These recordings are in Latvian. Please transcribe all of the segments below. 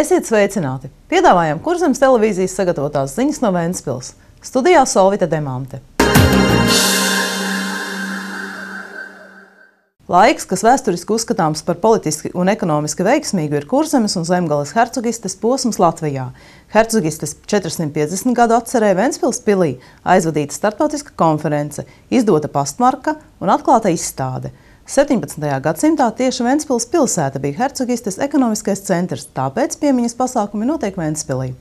Esiet sveicināti! Piedāvājam Kurzemes televīzijas sagatavotās ziņas no Ventspils. Studijā Solvita Demante. Laiks, kas vēsturiski uzskatāms par politiski un ekonomiski veiksmīgu, ir Kurzemes un Zemgales hercogistes posms Latvijā. Hercogistes 450 gadu atcerē Ventspils pilī aizvadīta starptautiska konference, izdota pastmarka un atklāta izstāde. 17. gadsimtā tieši Ventspils pilsēta bija hercogistes ekonomiskais centrs, tāpēc piemiņas pasākumi notiek Ventspilī.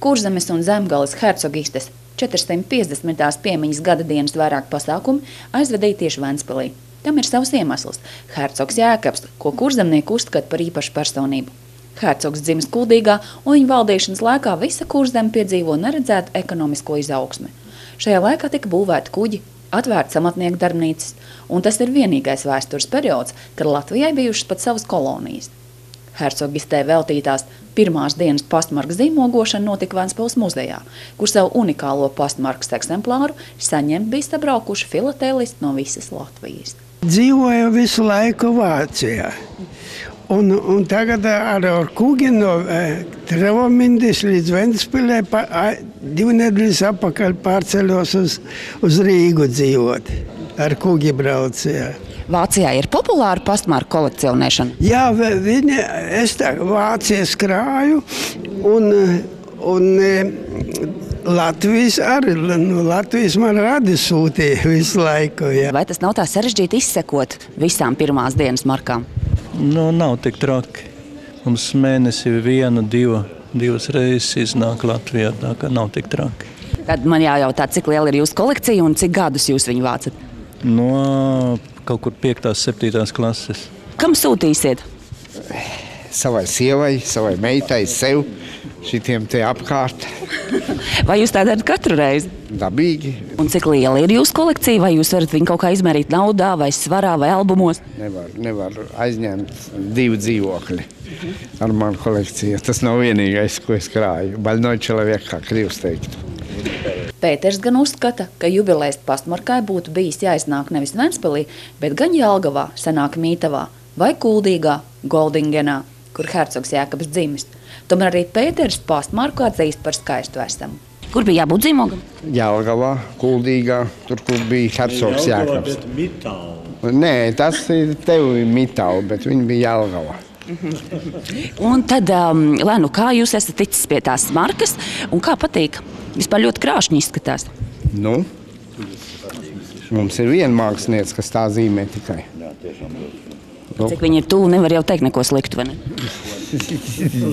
Kurzemes un Zemgales hercogistes 450. piemiņas gada dienas vairāk pasākumi aizvadīja tieši Ventspilī. Tam ir savs iemesls – hercogs Jēkabs, ko kurzemnieki uzskata par īpašu personību. Hercogs dzimis Kuldīgā, un viņa valdīšanas laikā visa Kurzeme piedzīvo neredzētu ekonomisko izaugsmi. Šajā laikā tika būvēti kuģi, atvērts amatnieku darbnīcas, un tas ir vienīgais vēstures periods, kad Latvijai bijušas pat savas kolonijas. Hercogistē veltītās pirmās dienas pastmarkas zīmogošana notika Ventspils muzejā, kur savu unikālo pastmarkas eksemplāru saņemt bija sabraukuši filatēlisti no visas Latvijas. Dzīvoju visu laiku Vācijā. Un tagad ar kuģi no Travomindis līdz Ventspilē 2 nedēļas apakaļ pārceļos uz Rīgu dzīvot. Ar kuģi braucīja. Vācijā ir populāra pastmarku kolekcionēšana? Jā, es Vācijas krāju un Latvijas arī. Latvijas man radi sūtīja visu laiku. Jā. Vai tas nav tā sarežģīti izsekot visām pirmās dienas markām? Nav tik traki. Mums mēnesi 1, 2 reizes iznāk Latvijā, tā kā nav tik traki. Tad man jājautā, cik liela ir jūsu kolekcija un cik gadus jūs viņu vācat? No kaut kur 5. 7. klases. Kam sūtīsiet? Savai sievai, savai meitai, sev, šitiem te apkārt. Vai jūs tā darat katru reizi? Dabīgi. Un cik liela ir jūsu kolekcija? Vai jūs varat viņu kaut kā izmērīt naudā, vai svarā, vai albumos? Nevar aizņemt 2 dzīvokļi ar manu kolekciju. Tas nav vienīgais, ko es krāju. Baļnoj človek, kā krīvs teiktu. Pēters gan uzskata, ka jubilejas pastmarkai būtu bijis jāiznāk nevis Ventspilī, bet gan Jelgavā, senāk Mītavā, vai Kuldīgā, Goldingenā, kur hercogs Jēkabs dzimis. Tomēr arī Pēters pastmarku atzīst par skaistu esamu. Kur bija jābūt dzīmogam? Jelgavā, Kuldīgā, tur, kur bija hercogs Jēkabs. Nē, tas ir tevi Mitau, bet viņi bija Jelgavā. Un tad, Lēnu, kā jūs esat ticis pie tās markas un kā patīk? Vispār ļoti krāšņi izskatās. Mums ir viena mākslinieca, kas tā zīmē tikai. Cik viņi ir tuvu, nevar jau teikt neko sliktu, vai ne?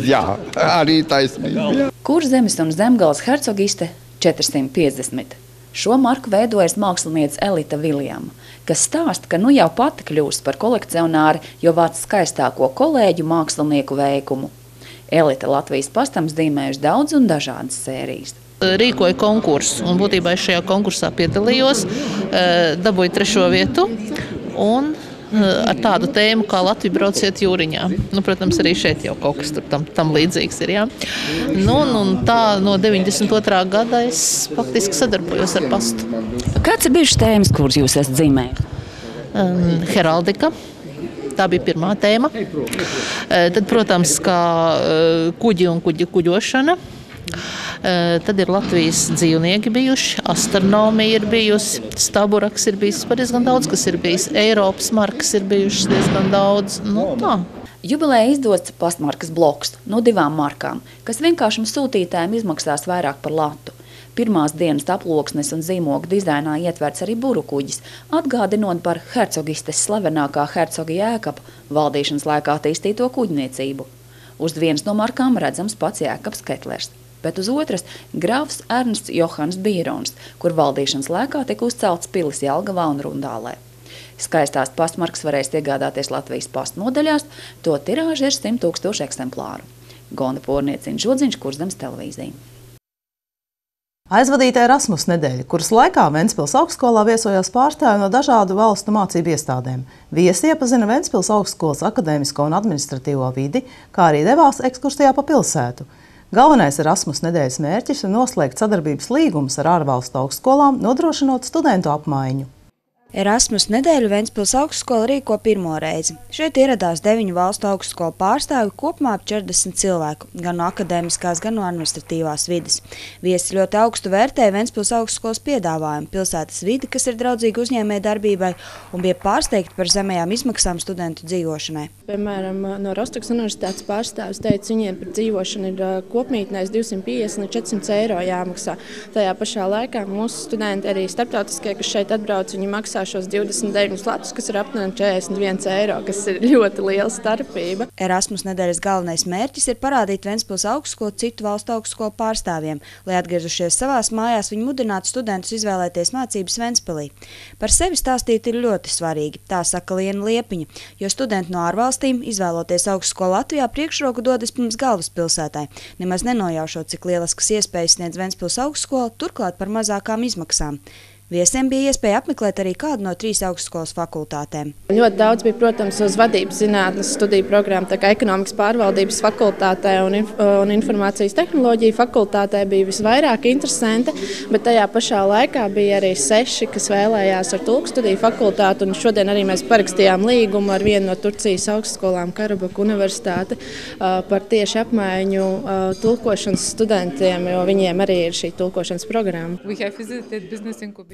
Jā, arī taisnība. Kurzemes un Zemgales hercogiste 450. Šo marku veidojas māksliniece Elita Viljama, kas stāsta, ka nu jau pati kļūst par kolekcionāri, jo vāc skaistāko kolēģu mākslinieku veikumu. Elita Latvijas pastam zīmējuši daudz un dažādas sērijas. Rīkoju konkursu, un būtībā es šajā konkursā piedalījos, dabūju 3. vietu un ar tādu tēmu kā Latvija brauciet jūriņā. Protams, arī šeit jau kaut kas tam līdzīgs ir. Jā. Un tā no 92. gada es faktiski sadarbojos ar pastu. Kāds ir bijušas tēmas, kuras jūs esat zīmējuši? Heraldika. Tā bija pirmā tēma. Tad, protams, kā kuģi un kuģošana. Tad ir Latvijas dzīvnieki bijuši, astronomija ir bijusi, staburaks ir bijis, diezgan daudz, kas ir bijis. Eiropas markas ir bijušas diezgan daudz. Tā. Jubilejā izdots pastmarkas bloks no 2 markām, kas vienkāršam sūtītājiem izmaksās vairāk par latu. Pirmās dienas aploksnes un zīmogu dizainā ietverts arī burukuģis, atgādinot par hercogistes slavenākā hercoga Jēkaba valdīšanas laikā attīstīto kuģniecību. Uz vienas no markām redzams pats Jēkabs Ketlers, bet uz otras grafs Ernsts Johans Bīrons, kur valdīšanas laikā tika uzcelts pilis Jelgavā un Rundālē. Skaistās pastmarkas varēs iegādāties Latvijas pastnodaļās, to tirāža ir 100 000 eksemplāru. Gonda Porniecina Žodziņš, Kurzemes televīzija. Aizvadīta Erasmus nedēļa, kuras laikā Ventspils augstskolā viesojās pārstāvji no dažādu valstu mācību iestādēm. Viesi iepazina Ventspils augstskolas akadēmisko un administratīvo vidi, kā arī devās ekskursijā pa pilsētu. Galvenais Erasmus nedēļas mērķis ir noslēgt sadarbības līgumus ar ārvalstu augstskolām, nodrošinot studentu apmaiņu. Erasmus nedēļu Ventspils augstskola rīko pirmo reizi. Šeit ieradās 9 valstu augstskolu pārstāvi, kopumā ap 40 cilvēku, gan no akadēmiskās, gan no administratīvās vides. Viesi ļoti augstu vērtēja Ventspils augstskolas piedāvājumu, pilsētas vidi, kas ir draudzīga uzņēmējdarbībai, un bija pārsteigti par zemajām izmaksām studentu dzīvošanai. Piemēram, no Rostokas universitātes pārstāvis teica, viņiem par dzīvošanu ir kopmītnēs 250 līdz 400 eiro jāmaksā. Tajā pašā laikā mūsu studenti arī starptautiskie, kas šeit atbrauc, viņi maksā šos 29 latus, kas ir apmēram 41 eiro, kas ir ļoti liela starpība. Erasmus nedēļas galvenais mērķis ir parādīt Ventspils augstskolu citu valstu augstskolu pārstāvjiem, lai atgriežušies savās mājās viņi mudinātu studentus izvēlēties mācības Ventspilī. Par sevi stāstīt ir ļoti svarīgi, tā saka Liena Liepiņa, jo studenti no ārvalstīm, izvēloties augstskolu Latvijā, priekšroku dodas pirms galvaspilsētai, nemaz nenojaušot, cik lieliskas iespējas sniedz Ventspils augstskola, turklāt par mazākām izmaksām. Viesiem bija iespēja apmeklēt arī kādu no 3 augstskolas fakultātēm. Ļoti daudz bija, protams, uz vadības zinātnes studiju programmu, tā kā ekonomikas pārvaldības fakultātē un informācijas tehnoloģiju fakultātē bija visvairāk interesanti, bet tajā pašā laikā bija arī 6, kas vēlējās ar tulku studiju fakultāti, un šodien arī mēs parakstījām līgumu ar vienu no Turcijas augstskolām, Karabaku universitāti, par tieši apmaiņu tulkošanas studentiem, jo viņiem arī ir šī tulkošanas programma.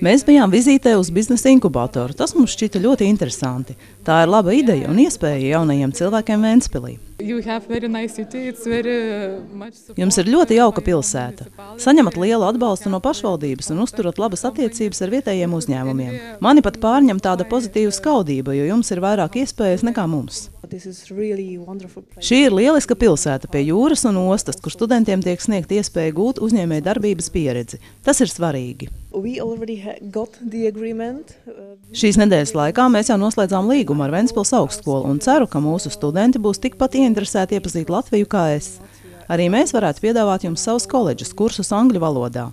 Mēs bijām vizītē uz biznesa inkubatoru. Tas mums šķita ļoti interesanti. Tā ir laba ideja un iespēja jaunajiem cilvēkiem Ventspilī. Jums ir ļoti jauka pilsēta. Saņemat lielu atbalstu no pašvaldības un uzturat labas attiecības ar vietējiem uzņēmumiem. Mani pat pārņem tāda pozitīva skaudība, jo jums ir vairāk iespējas nekā mums. Šī ir lieliska pilsēta pie jūras un ostas, kur studentiem tiek sniegt iespēja gūt uzņēmējdarbības pieredzi. Tas ir svarīgi. Šīs nedēļas laikā mēs jau noslēdzām līgumu ar Ventspils augstskolu un ceru, ka mūsu studenti būs tikpat ieinteresēti iepazīt Latviju kā es. Arī mēs varētu piedāvāt jums savus koledžas kursus angļu valodā.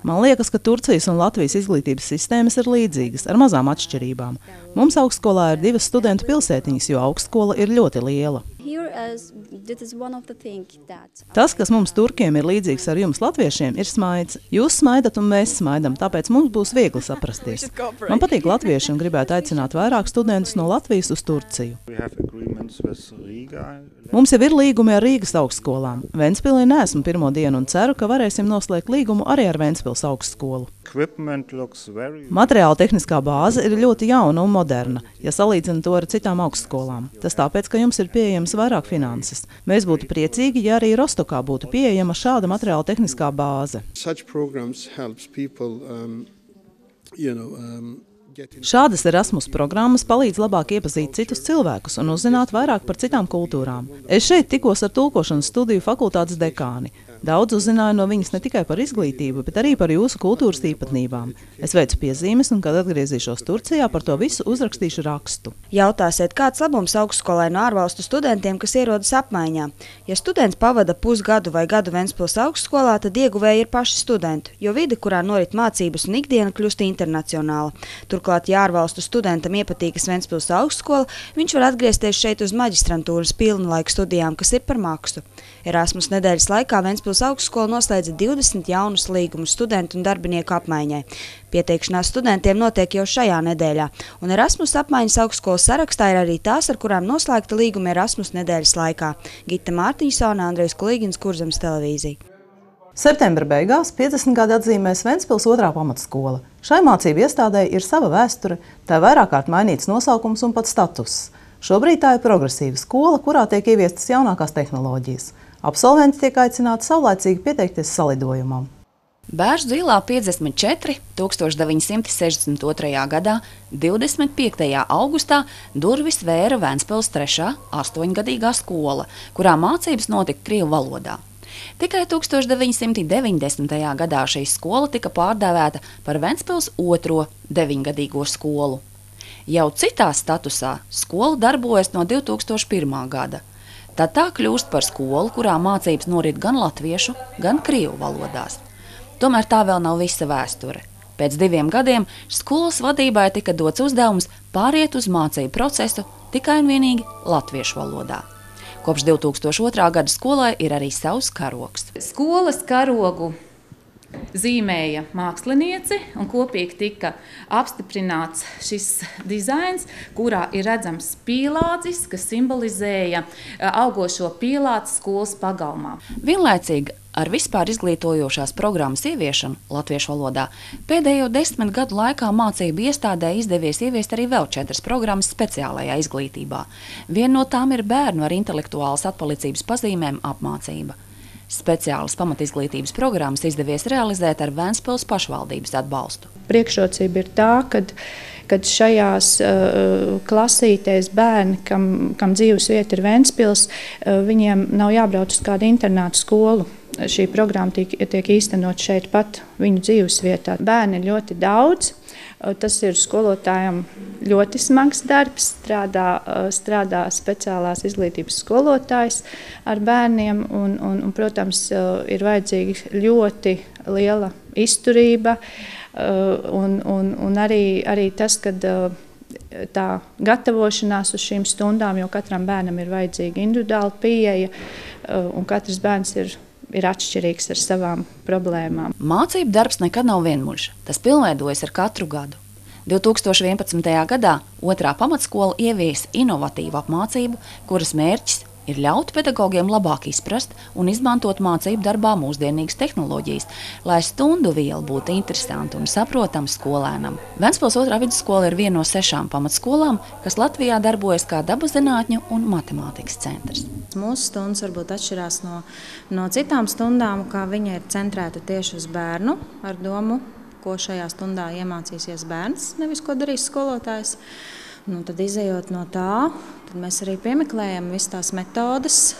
Man liekas, ka Turcijas un Latvijas izglītības sistēmas ir līdzīgas, ar mazām atšķirībām. Mums augstskolā ir 2 studentu pilsētiņas, jo augstskola ir ļoti liela. Tas, kas mums turkiem ir līdzīgs ar jums latviešiem, ir smaids. Jūs smaidat un mēs smaidam, tāpēc mums būs viegli saprasties. Man patīk latvieši un gribētu aicināt vairāk studentus no Latvijas uz Turciju. Mums jau ir līgumi ar Rīgas augstskolām. Ventspilī neesmu pirmo dienu un ceru, ka varēsim noslēgt līgumu arī ar Ventspils augstskolu. Materiāla tehniskā bāze ir ļoti jauna un moderna, ja salīdzina to ar citām augstskolām. Tas tāpēc, ka jums ir pieejams vairāk finanses. Mēs būtu priecīgi, ja arī Rostokā būtu pieejama šāda materiāla tehniskā bāze. Šādas Erasmus programmas palīdz labāk iepazīt citus cilvēkus un uzzināt vairāk par citām kultūrām. Es šeit tikos ar tulkošanas studiju fakultātes dekāni. Daudz uzzināju no viņas ne tikai par izglītību, bet arī par jūsu kultūras īpatnībām. Es veicu piezīmes un, kad atgriezīšos Turcijā, par to visu uzrakstīšu rakstu. Jautāsiet, kāds labums augstskolai no ārvalstu studentiem, kas ierodas apmaiņā? Ja students pavada pusgadu vai gadu Ventspils augstskolā, tad ieguvēji ir paši studenti, jo vide, kurā norit mācības un ikdiena, kļūst internacionāla. Turklāt, ja ārvalstu studentam iepatīkas Ventspils augstskola, viņš var atgriezties šeit uz maģistrantūras pilnlaika studijām, kas ir par maksu. Erasmus nedēļas laikā Ventspils augstskola noslēdza 20 jaunus līgumus studentu un darbinieku apmaiņai. Pieteikšanās studentiem notiek jau šajā nedēļā, un Erasmus apmaiņas augstskolas sarakstā ir arī tās, ar kurām noslēgta līguma Erasmus nedēļas laikā. Gita Mārtiņsone, Andrejs Kulīgins, Kurzemes televīzija. Septembra beigās 50 gadi atzīmēs Ventspils 2. pamatskola. Šai mācību iestādē ir sava vēsture, tā vairāk kārt mainīts nosaukums un pat status. Šobrīd tā ir progresīva skola, kurā tiek ieviestas jaunākās tehnoloģijas. Absolventi tiek aicināti saulaicīgi pieteikties salidojumam. Bērzu ielā 54. 1962. gadā 25. augustā durvis vēra Ventspils 3. 8-gadīgā skola, kurā mācības notika krievu valodā. Tikai 1990. gadā šī skola tika pārdēvēta par Ventspils 2. 9-gadīgo skolu. Jau citā statusā skola darbojas no 2001. gada. Tad tā kļūst par skolu, kurā mācības norit gan latviešu, gan krievu valodās. Tomēr tā vēl nav visa vēsture. Pēc 2 gadiem skolas vadībai tika dots uzdevums pāriet uz mācību procesu tikai un vienīgi latviešu valodā. Kopš 2002. gada skolai ir arī savs karogs. Skolas karogu zīmēja mākslinieci un kopīgi tika apstiprināts šis dizains, kurā ir redzams pīlādzis, kas simbolizēja augošo pīlāci skolas pagalmā. Vienlaicīgi ar vispār izglītojošās programmas ieviešanu latviešu valodā pēdējo 10 gadu laikā mācību iestādē izdevies ieviest arī vēl 4 programmas speciālajā izglītībā. Viena no tām ir bērnu ar intelektuālas atpalicības pazīmēm apmācība. Speciālas pamatizglītības programmas izdevies realizēt ar Ventspils pašvaldības atbalstu. Priekšrocība ir tā, kad šajās klasītēs bērni, kam dzīves vieta ir Ventspils, viņiem nav jābrauc uz kādu internātu skolu. Šī programma tiek īstenot šeit pat viņu dzīves vietā. Bērni ir ļoti daudz. Tas ir skolotājiem ļoti smags darbs. Strādā speciālās izglītības skolotājs ar bērniem. Protams, ir vajadzīga ļoti liela izturība. Un arī tas, ka tā gatavošanās uz šīm stundām, jo katram bērnam ir vajadzīga individuāla pieeja, un katrs bērns ir atšķirīgs ar savām problēmām. Mācību darbs nekad nav vienmuļš. Tas pilnveidojas ar katru gadu. 2011. gadā 2. pamatskola ieviesa inovatīvu apmācību, kuras mērķis ir ļaut pedagogiem labāk izprast un izmantot mācību darbā mūsdienīgas tehnoloģijas, lai stundu viela būtu interesanta un saprotama skolēnam. Ventspils 2. vidusskola ir viena no 6 pamatskolām, kas Latvijā darbojas kā dabaszinātņu un matemātikas centrs. Mūsu stundas varbūt atšķirās no citām stundām, kā viņa ir centrēta tieši uz bērnu ar domu, ko šajā stundā iemācīsies bērns, nevis ko darīs skolotājs. Tad izejot no tā, tad mēs arī piemeklējam visas tās metodes,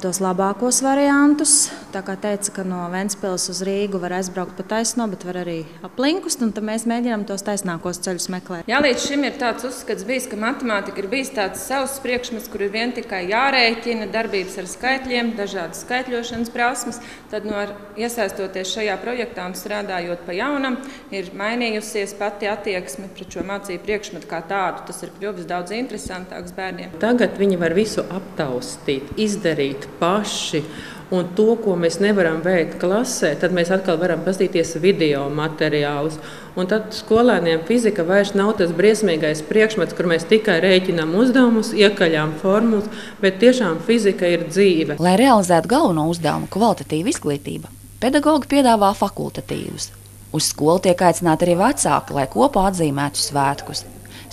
tos labākos variantus. Tā kā teica, ka no Ventspils uz Rīgu var aizbraukt pa taisno, bet var arī aplinkust, un tad mēs mēģinām tos taisnākos ceļus meklēt. Jā, līdz šim ir tāds uzskats bijis, ka matemātika ir bijis tāds savs priekšmets, kur ir vien tikai jārēķina, darbības ar skaitļiem, dažādas skaitļošanas prasmes. Tad iesaistoties šajā projektā un strādājot pa jaunam, ir mainījusies pati attieksme pret šo mācību priekšmetu kā tādu. Tas ir kļuvis daudz interesantāks bērniem. Tagad viņi var visu aptaustīt, izdarīt paši. Un to, ko mēs nevaram veikt klasē, tad mēs atkal varam paskatīties video materiālus. Un tad skolēniem fizika vairs nav tas briesmīgais priekšmets, kur mēs tikai rēķinām uzdevumus, iekaļām formulas, bet tiešām fizika ir dzīve. Lai realizētu galveno uzdevumu, kvalitatīva izglītība, pedagogi piedāvā fakultatīvus. Uz skolu tiek aicināti arī vecāki, lai kopā atzīmētu svētkus.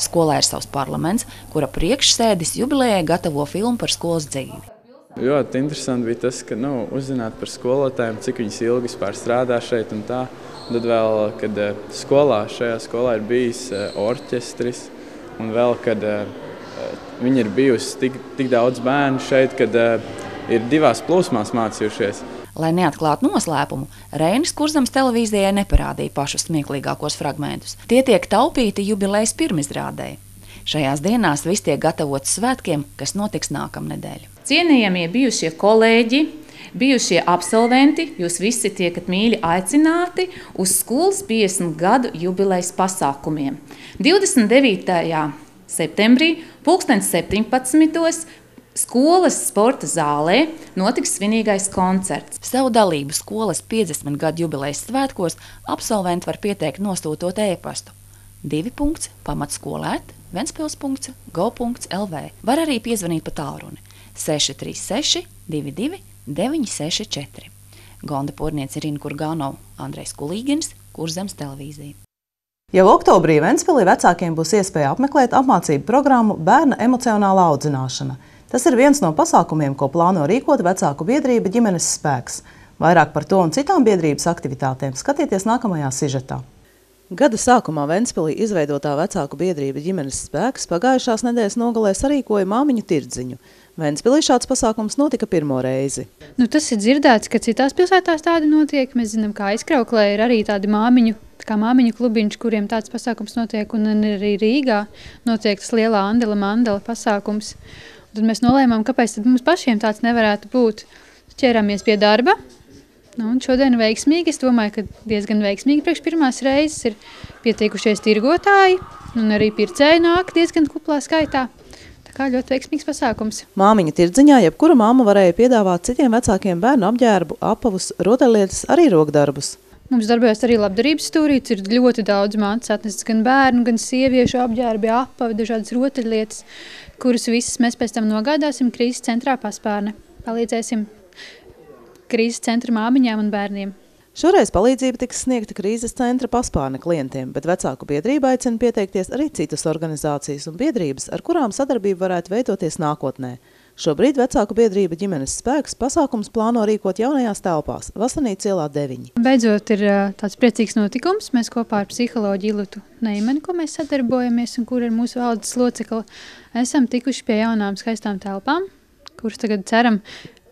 Skolā ir savs parlaments, kura priekšsēdis jubilejai gatavo filmu par skolas dzīvi. Ļoti interesanti bija tas, ka uzzināt par skolotājiem, cik viņas ilgi strādā šeit un tā. Tad vēl, kad šajā skolā ir bijis orķestris un vēl, kad viņi ir bijusi tik daudz bērnu šeit, kad ir 2 plūsmās mācījušies. Lai neatklātu noslēpumu, Reinis Kurzemes televīzijai neparādīja pašus smieklīgākos fragmentus. Tie tiek taupīti jubilejas pirmizrādē. Šajās dienās viss tiek gatavots svētkiem, kas notiks nākamnedēļ. Cienījamie bijušie kolēģi, bijušie absolventi, jūs visi tiekat mīļi aicināti uz skolas 50 gadu jubilejas pasākumiem. 29. septembrī 17. skolas sporta zālē notiks svinīgais koncerts. Savu dalību skolas 50 gadu jubilejas svētkos absolventi var pieteikt nosūtot e-pastu 2.pamatskolēt@ventspils.gov.lv. Var arī piezvanīt pa tālruni 636 22 964. Gonda Porniece, Irina Kurgānova, Andrejs Kulīgins, Kurzemes televīzija. Jau oktobrī Ventspilī vecākiem būs iespēja apmeklēt apmācību programmu Bērna emocionālā audzināšana. Tas ir viens no pasākumiem, ko plāno rīkot vecāku biedrība Ģimenes spēks. Vairāk par to un citām biedrības aktivitātēm skatieties nākamajā sižetā. Gada sākumā Ventspilī izveidotā vecāku biedrība Ģimenes spēks pagājušās nedēļas nogalē sarīkoja māmiņu tirdziņu. Ventspilī šāds pasākums notika pirmo reizi. Tas ir dzirdēts, ka citās pilsētās tādi notiek. Mēs zinām, kā Aizkrauklē ir arī tādi māmiņu klubiņš, kuriem tāds pasākums notiek, un arī Rīgā notiek tas lielā Andela Mandela pasākums. Un tad mēs nolēmām, kāpēc tad mums pašiem tāds nevarētu būt. Ķērāmies pie darba. Un šodien veiksmīgi, es domāju, ka diezgan veiksmīgi priekš pirmās reizes ir pieteikušies tirgotāji, un arī pircēji nāk diezgan kuplā skaitā. Tā kā ļoti veiksmīgs pasākums. Māmiņa tirdziņā jebkura mamma varēja piedāvāt citiem vecākiem bērnu apģērbu, apavus, rotaļlietas, arī rokdarbus. Mums darbojas arī labdarības stūrītes, ir ļoti daudz mātes atnestas gan bērnu, gan sieviešu apģērbi, apavi, dažādas rotaļlietas, kuras visas mēs pēc tam nogādāsim krīzes centrā Paspārne. Palīdzēsim krīzes centra māmiņām un bērniem. Šoreiz palīdzība tiks sniegta krīzes centra Paspārne klientiem, bet vecāku biedrība aicina pieteikties arī citas organizācijas un biedrības, ar kurām sadarbība varētu veidoties nākotnē. Šobrīd vecāku biedrība Ģimenes spēks pasākums plāno rīkot jaunajās telpās Vasanīca ielā 9. Beidzot ir tāds priecīgs notikums. Mēs kopā ar psiholoģu Ilutu Neimani, ko mēs sadarbojamies un kur ir mūsu valdes locekla, esam tikuši pie jaunām skaistām telpām, kuras tagad ceram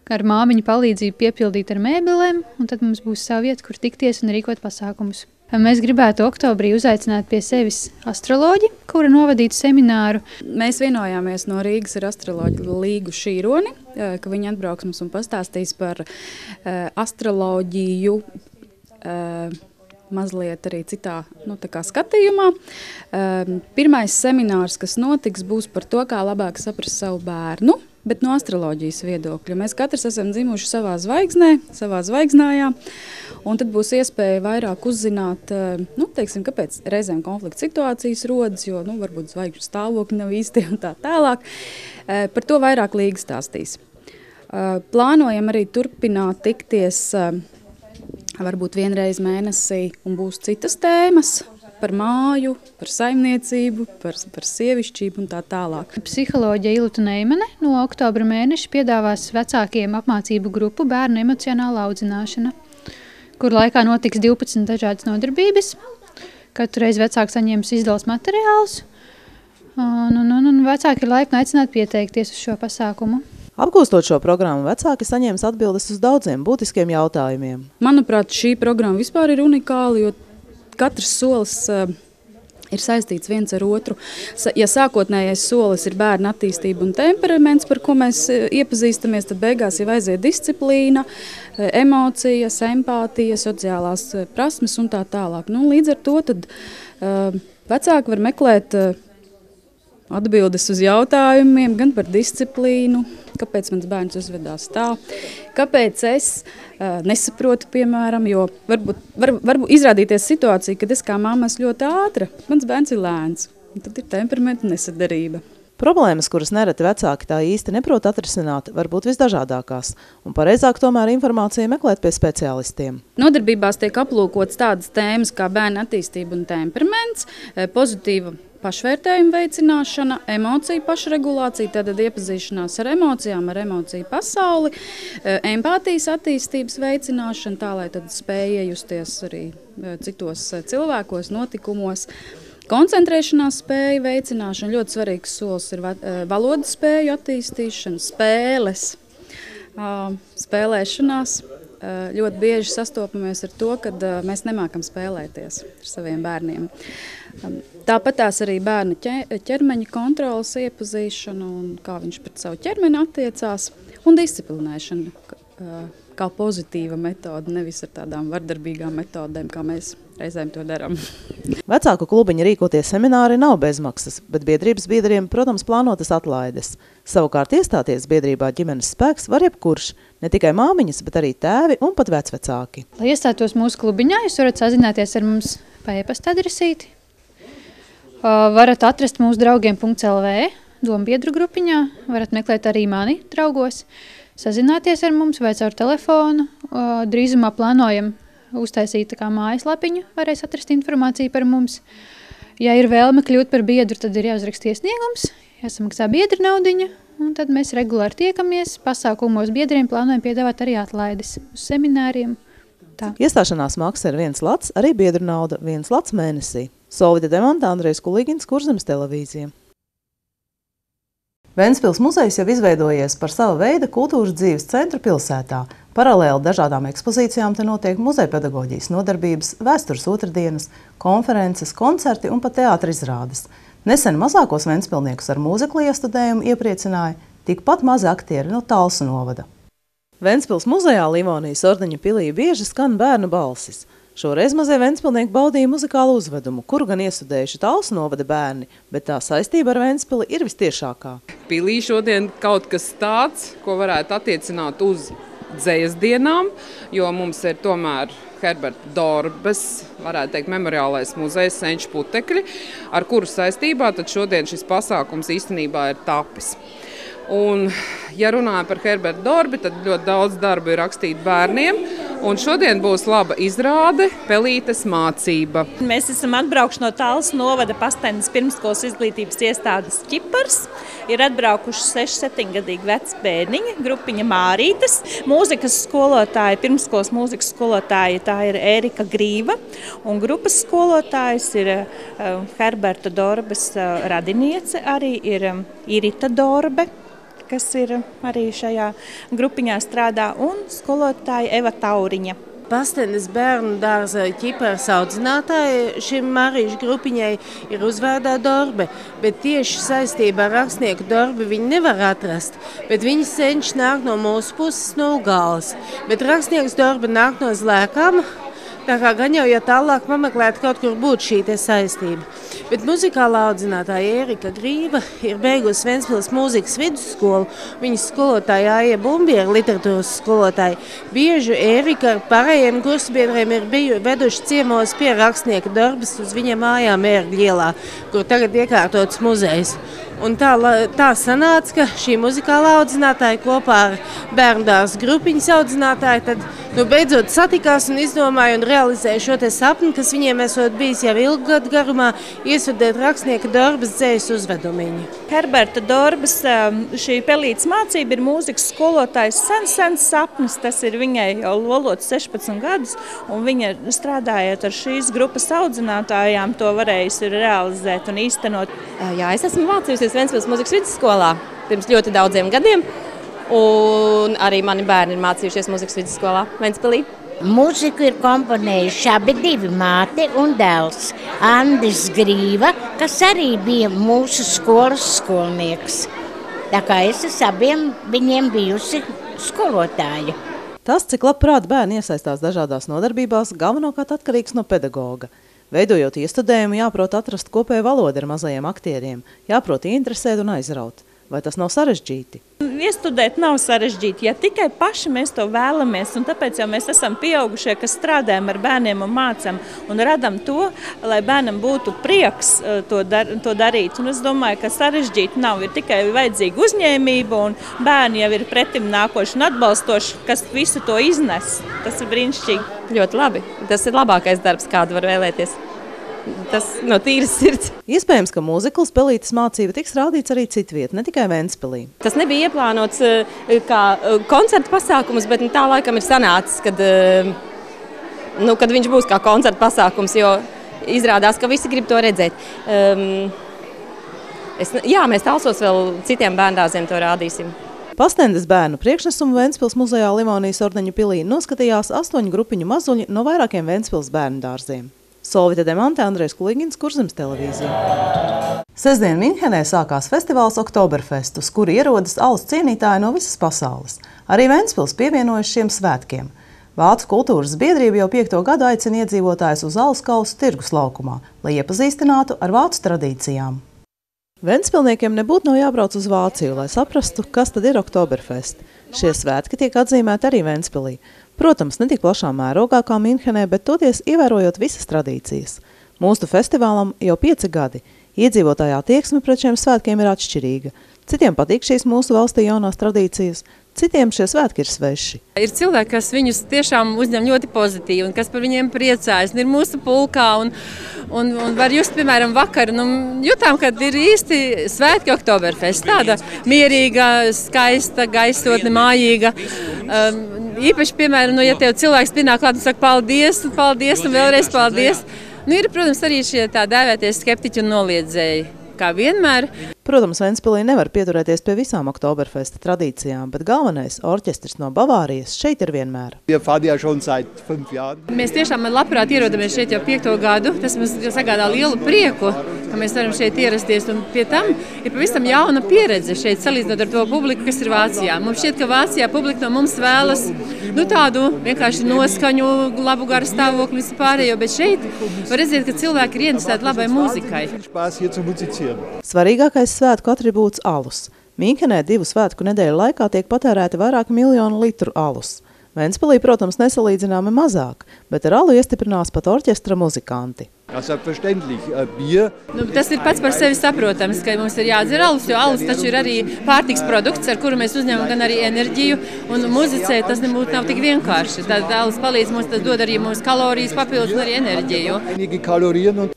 ar māmiņu palīdzību piepildīt ar mēbelēm, un tad mums būs sava vieta, kur tikties un rīkot pasākumus. Mēs gribētu oktobrī uzaicināt pie sevis astroloģi, kura novadītu semināru. Mēs vienojāmies no Rīgas ar astroloģu Līgu Šīroni, ka viņi atbrauks mums un pastāstīs par astroloģiju mazliet arī citā skatījumā. Pirmais seminārs, kas notiks, būs par to, kā labāk saprast savu bērnu, bet no astroloģijas viedokļa. Mēs katrs esam dzimuši savā zvaigznē, savā zvaigznājā, un tad būs iespēja vairāk uzzināt, kāpēc reizēm konflikta situācijas rodas, jo, varbūt zvaigžņu stāvokļi nav īsti un tā tālāk. Par to vairāk Līga stāstīs. Plānojam arī turpināt tikties varbūt vienreiz mēnesī, un būs citas tēmas par māju, par saimniecību, par sievišķību un tā tālāk. Psiholoģija Iluta Neimane no oktobra mēneša piedāvās vecākiem apmācību grupu bērnu emocionāla audzināšana, kur laikā notiks 12 dažādas nodarbības. Katru reizi vecāki saņems izdals materiālus, un vecāki ir laipni aicināti pieteikties uz šo pasākumu. Apgūstot šo programmu, vecāki saņems atbildes uz daudziem būtiskiem jautājumiem. Manuprāt, šī programma vispār ir unikāla, jo katrs solis ir saistīts viens ar otru. Ja sākotnējais solis ir bērna attīstība un temperaments, par ko mēs iepazīstamies, tad beigās jau aiziet disciplīna, emocijas, empātija, sociālās prasmes un tā tālāk. Līdz ar to tad, vecāki var meklēt atbildes uz jautājumiem, gan par disciplīnu, kāpēc mans bērns uzvedās tā, kāpēc es nesaprotu, piemēram, jo varbūt izrādīties situācija, kad es kā mamma esmu ļoti ātra, mans bērns ir lēns, un tad ir temperamenta nesadarība. Problēmas, kuras nereti vecāki tā īsti neprot atrisināt, var būt visdažādākās, un pareizāk tomēr informāciju meklēt pie speciālistiem. Nodarbībās tiek aplūkots tādas tēmas kā bērna attīstība un temperaments, pozitīva pašvērtējuma veicināšana, emociju pašregulācija, tātad iepazīšanās ar emocijām, ar emociju pasauli, empātijas attīstības veicināšana, tā lai tad spēja iejusties arī citos cilvēkos, notikumos. Koncentrēšanās spēju veicināšana, ļoti svarīgs solis ir valodas spēju attīstīšana, spēles, spēlēšanās. Ļoti bieži sastopamies ar to, kad mēs nemākam spēlēties ar saviem bērniem. Tāpat tās arī bērna ķermeņa kontrolas iepazīšana un kā viņš pret savu ķermeni attiecās un disciplinēšana kā pozitīva metode, nevis ar tādām vardarbīgām metodēm, kā mēs reizēm to darām. Vecāku klubiņa rīkotie semināri nav bezmaksas, bet biedrības biedriem, protams, plānotas atlaides. Savukārt iestāties biedrībā Ģimenes spēks var jebkurš, ne tikai māmiņas, bet arī tēvi un pat vecvecāki. Lai iestātos mūsu klubiņā, jūs varat sazināties ar mums pa e-pasta adresīti. Varat atrast mūsu draugiem.lv, dombiedru grupiņā, varat meklēt arī mani draugos, sazināties ar mums vai caur telefonu. Drīzumā plānojam uztaisīt mājaslapiņu, varēs atrast informāciju par mums. Ja ir vēlme kļūt par biedru, tad ir jāuzraksta iesniegums, jāsamaksā biedra naudiņa, un tad mēs regulāri tiekamies. Pasākumos biedriem plānojam piedāvāt arī atlaides uz semināriem. Tā. Iestāšanās maksa ir 1 lats, arī biedru nauda 1 lats mēnesī. Solvita Demanta, Andrejs Kulīgins, Kurzemes televīzija. Ventspils muzejs jau izveidojies par sava veida kultūras dzīves centru pilsētā. Paralēli dažādām ekspozīcijām te notiek muzejpedagoģijas nodarbības, vēstures otrdienas, konferences, koncerti un pat teātra izrādes. Nesen mazākos ventspilniekus ar mūziklu iestudējumu iepriecināja tikpat mazi aktieri no Talsu novada. Ventspils muzejā Livonijas ordeņa pilī bieži skan bērnu balsis. Šoreiz mazie ventspilnieki baudīja muzikālu uzvedumu, kuru gan iestudējuši Talsu novada bērni, bet tā saistība ar Ventspili ir vistiešākā. Pilī šodien kaut kas tāds, ko varētu attiecināt uz dzejas dienām, jo mums ir tomēr Herberta Dorbes, varētu teikt, memoriālais muzejs Senču putekļi, ar kuru saistībā tad šodien šis pasākums īstenībā ir tapis. Un, ja runājam par Herberta Dorbi, tad ļoti daudz darbu ir rakstīt bērniem, un šodien būs laba izrāde Pelītes mācība. Mēs esam atbraukuši no Talsu novada Pastendes pirmskolas izglītības iestādes Ķipars. Ir atbraukuši 6-7-gadīgi veci bērniņi, grupiņa Mārītes. Mūzikas skolotāja, pirmskolas mūzikas skolotāja, tā ir Ērika Grīva, un grupas skolotājs ir Herberta Dorbes radiniece, arī ir Irita Dorbe, kas ir arī šajā grupiņā strādā, un skolotāja Eva Tauriņa. Pastendes bērnu dārza Ķipras audzinātāja šim Marīšu grupiņai ir uzvārdā Dorbe, bet tieši saistībā ar rakstnieku Dorbi viņi nevar atrast, bet viņi senči nāk no mūsu puses no Ugāles, bet rakstnieks Dorbe nāk no Zlēkām, tā kā gan jau, ja tālāk pameklēt, kaut kur būtu šī te saistība. Bet muzikālā audzinātāja Ērika Grīva ir beigusi Ventspils mūzikas vidusskolu. Viņas skolotāja Aija Bumbiera, literatūras skolotāja, bieži Ērika ar pārējiem kursbiedriem ir veduši ciemos pie rakstnieka Dorbes uz viņa mājām Ērgļu ielā, kur tagad iekārtots muzejs. Un tā sanāca, ka šī muzikālā audzinātāja kopā ar bērndārza grupiņas audzinātāju tad beidzot satikās un izdomāja un realizēja šo te sapni, kas viņiem esot bijis jau ilgu gadu garumā, iesudēt rakstnieka Dorbes dzejas uzvedumiņu. Herberta Dorbes šī Pelītes mācība ir mūzikas skolotājs sens sapnis. Tas ir viņai jau lolots 16 gadus, un viņa strādājot ar šīs grupas audzinātājām to varējusi realizēt un īstenot. Jā, es esmu mācījusies Ventspils mūzikas vidusskolā pirms ļoti daudziem gadiem, un arī mani bērni ir mācījušies mūzikas vidusskolā Ventspilī. Mūziku ir komponējuši abi divi māte un dēls. Andris Grīva, kas arī bija mūsu skolas skolnieks. Tā kā es abiem viņiem bijusi skolotāja. Tas, cik labprāt bērni iesaistās dažādās nodarbībās, galvenokārt atkarīgs no pedagoga. Veidojot iestudējumu, jāprot atrast kopēju valodu ar mazajiem aktieriem, jāprot interesēt un aizraut. Vai tas nav sarežģīti? Iestudēt nav sarežģīti, ja tikai paši mēs to vēlamies, un tāpēc jau mēs esam pieaugušie, kas strādājam ar bērniem un mācam, un radam to, lai bērnam būtu prieks to darīt. Un es domāju, ka sarežģīti nav, ir tikai vajadzīga uzņēmība, un bērni jau ir pretim nākoši un atbalstoši, kas visu to iznes. Tas ir brīnišķīgi. Ļoti labi. Tas ir labākais darbs, kādu var vēlēties. Tas no tīras sirds. Iespējams, ka mūzikls Pelītes mācība tiks rādīts arī citviet, ne tikai Ventspilī. Tas nebija ieplānots kā koncerta pasākums, bet tā laikam ir sanācis, kad viņš būs kā koncerta pasākums, jo izrādās, ka visi grib to redzēt. Mēs Talsos vēl citiem bērndārziem to rādīsim. Pastendes bērnu priekšnesumu Ventspils muzejā Limonijas ordeņu pilī noskatījās 8 grupiņu mazuļi no vairākiem Ventspils bērndārziem. Solvita Demante, Andrejs Kulīgins, Kurzemes televīzija. Sestdien Minhenē sākās festivāls Oktoberfest, uz kuri ierodas alus cienītāji no visas pasaules. Arī Ventspils pievienojas šiem svētkiem. Vācu kultūras biedrība jau 5. gadu aicina iedzīvotājus uz alus kausu tirgus laukumā, lai iepazīstinātu ar vācu tradīcijām. Ventspilniekiem nebūtu nav jābrauc uz Vāciju, lai saprastu, kas tad ir Oktoberfest. Šie svētki tiek atzīmēti arī Ventspilī. Protams, ne tik plašā mērogā kā Minhenē, bet toties ievērojot visas tradīcijas. Mūsu festivālam jau 5 gadi. Iedzīvotājā attieksme pret šiem svētkiem ir atšķirīga. Citiem patīk šīs mūsu valstī jaunās tradīcijas, citiem šie svētki ir sveši. Ir cilvēki, kas viņus tiešām uzņem ļoti pozitīvi un kas par viņiem priecājas. Ir mūsu pulkā un var just, piemēram, vakar. Jutām, kad ir īsti svētki Oktoberfest. Tāda mierīga, skaista, gaisotne, mājīga. Īpaši, piemēram, ja tev cilvēks pienāk klāt un saka paldies un vēlreiz paldies. Ir, protams, arī šie tā dēvētie skeptiķi un noliedzēji. Kā vienmēr. Protams, Ventspilī nevar pieturēties pie visām Oktoberfesta tradīcijām, bet galvenais orķestris no Bavārijas šeit ir vienmēr. Mēs tiešām labprāt ierodamies šeit jau 5. gadu. Tas mums sagādā lielu prieku, ka mēs varam šeit ierasties. Un pie tam ir pavisam jauna pieredze šeit, salīdzinot ar to publiku, kas ir Vācijā. Mums šķiet, ka Vācijā publika no mums vēlas tādu vienkārši noskaņu, labu garu stāvokli vispārējo, bet šeit var redzēt, ka cilvēki ir ieinteresēti labai mūzikai. Svarīgākais svētku atribūts alus. Mīnhenē 2 svētku nedēļu laikā tiek patērēti vairāki miljoni litru alus. Ventspilī, protams, nesalīdzināmi mazāk, bet ar alu iestiprinās pat orķestra muzikanti. Tas ir pats par sevi saprotams, ka mums ir jādzer alus, jo alus taču ir arī pārtiks produkts, ar kuru mēs uzņemam gan arī enerģiju, un muzicēt tas nebūtu nav tik vienkārši. Tad alus palīdz mums, tas dod arī mums kalorijas papildus un arī enerģiju.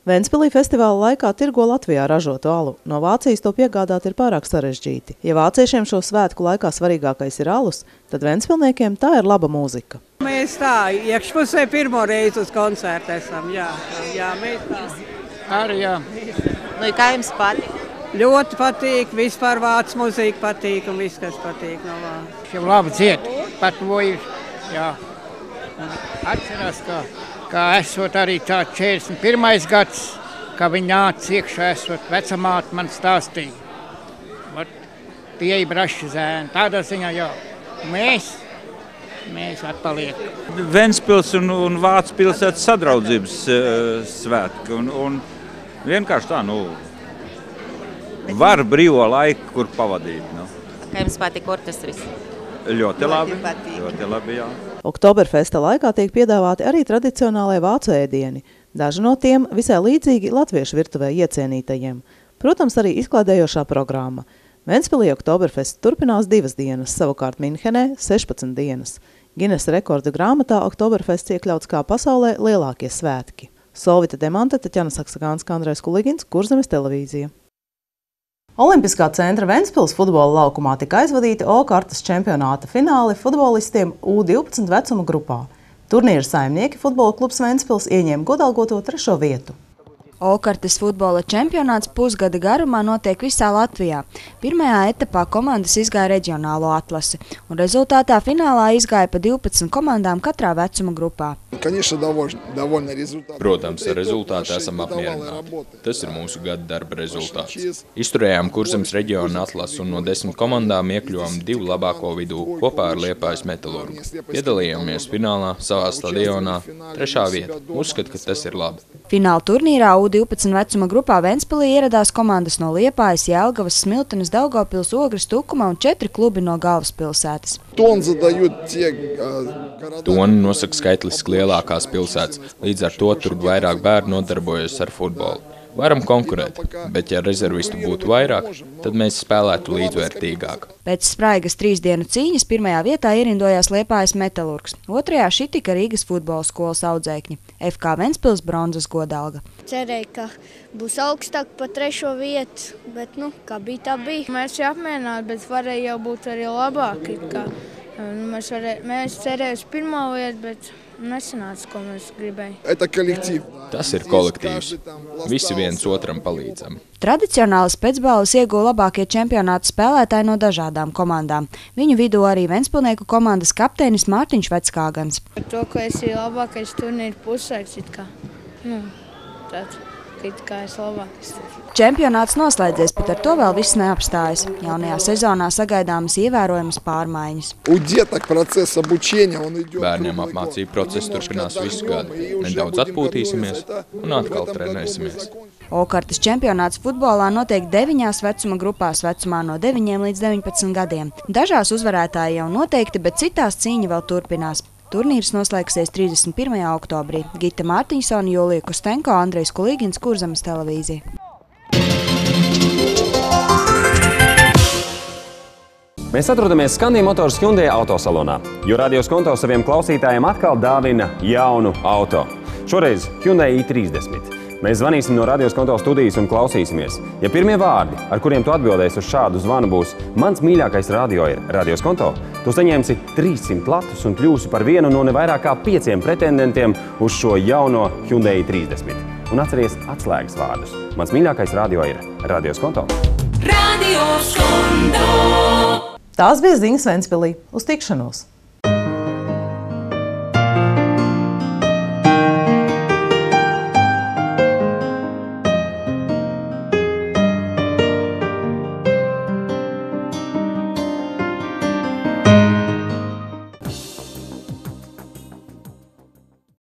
Ventspilī festivāla laikā tirgo Latvijā ražotu alu. No Vācijas to piegādāt ir pārāk sarežģīti. Ja vāciešiem šo svētku laikā svarīgākais ir alus, tad ventspilniekiem tā ir laba mūzika. Mēs tā, iekšpusē pirmo reizi uz koncertu esam, jā, mēs tā. Arī, jā. Kā jums patīk? Ļoti patīk, vispār vācu mūzika patīk un viss, kas patīk no vācu. Šim labi dzied, pat vojuši, jā. Atcerās, ka esot arī tā 41. gads, ka viņi nāca iekšā, esot vecamāte man stāstīja. Tie ir braši zēni, tādā ziņā, jā. Mēs atpaliekam. Ventspils un Vācu pilsētas sadraudzības svētki. Un vienkārši tā, var brīvo laiku, kur pavadīt. Kā jums patīk orķestris? Ļoti labi. Ļoti labi, jā. Oktoberfesta laikā tiek piedāvāti arī tradicionālai vācu ēdieni. Daži no tiem visai līdzīgi latviešu virtuvē iecienītajiem. Protams, arī izklaidējošā programma. Ventspilī Oktoberfest turpinās 2 dienas, savukārt Minhenē 16 dienas. Ginesa rekorda grāmatā Oktoberfests iekļauts kā pasaulē lielākie svētki. Solvita Demante, Taķana Saksagānska, Andrejs Kuligins, Kurzemes televīzija. Olimpiskā centra Ventspils futbola laukumā tika aizvadīta O-kartas čempionāta fināli futbolistiem U12 vecuma grupā. Turnīra saimnieki futbola klubs Ventspils ieņēma godalgoto 3. vietu. O-kartes futbola čempionāts pusgada garumā notiek visā Latvijā. Pirmajā etapā komandas izgāja reģionālo atlasi, un rezultātā finālā izgāja pa 12 komandām katrā vecuma grupā. Protams, ar rezultātu esam apmierināti. Tas ir mūsu gada darba rezultāts. Izturējām Kurzemes reģiona atlasi un no 10 komandām iekļuvām 2 labāko vidū kopā ar Liepājas Metalurgu. Piedalījāmies finālā savā stadionā 3. vieta. Uzskatu, ka tas ir labi. Fināla turnīrā U12 vecuma grupā Ventspilī ieradās komandas no Liepājas, Jelgavas, Smiltenes, Daugavpils, Ogres, Tukuma un 4 klubi no galvaspilsētas. Toni nosaka skaitliski lielākās pilsētas, līdz ar to tur vairāk bērnu nodarbojas ar futbolu. Varam konkurēt, bet ja rezervistu būtu vairāk, tad mēs spēlētu līdzvērtīgāk. Pēc spraigas 3 dienu cīņas 1. vietā ierindojās Liepājas Metalurgs, 2. šitika Rīgas futbola skolas audzēkņi, FK Ventspils bronzas godalga. Cerēju, ka būs augstāk pa 3. vietu, bet kā bija, tā bija. Mēs apmierināti, bet varēja jau būt arī labāk. Mēs cerējām uz 1. vietu, bet nesanāca, ko mēs gribējām. Tas ir kolektīvs. Visi viens otram palīdzam. Tradicionālas pēcbalvas ieguva labākie čempionāta spēlētāji no dažādām komandām. Viņu vidū arī Ventspilnieku komandas kapteinis Mārtiņš Veckāgans. Par to, ka es ir labākais turnīra pusēks, es labākais. Čempionāts noslēdzies, bet ar to vēl viss neapstājas. Jaunajā sezonā sagaidāmas ievērojamas pārmaiņas. Bērniem apmācību process turpinās visu gadu. Nedaudz atpūtīsimies un atkal trenēsimies. O-kartas čempionāts futbolā notiek 9 vecuma grupās vecumā no 9 līdz 19 gadiem. Dažās uzvarētāji jau noteikti, bet citās cīņa vēl turpinās. Turnīrs noslēgsies 31. oktobrī. Gita Mārtiņsona, Julija Kostenko, Andrejs Kuligins, Kurzemes televīzija. Mēs atrodamies Scandi Motors Hyundai autosalonā, jo Radios Konto saviem klausītājiem atkal dāvina jaunu auto. Šoreiz Hyundai i30. Mēs zvanīsim no Radios Konto studijas un klausīsimies. Ja pirmie vārdi, ar kuriem tu atbildēsi uz šādu zvanu būs mans mīļākais radio ir Radios Konto, tu saņemsi 300 latus un kļūsi par vienu no nevairāk kā 5 pretendentiem uz šo jauno Hyundai i30. Un atceries atslēgas vārdus. Mans mīļākais radio ir Radios Konto. Radio Skondo! Tās bija ziņas Ventspilī. Uz tikšanos!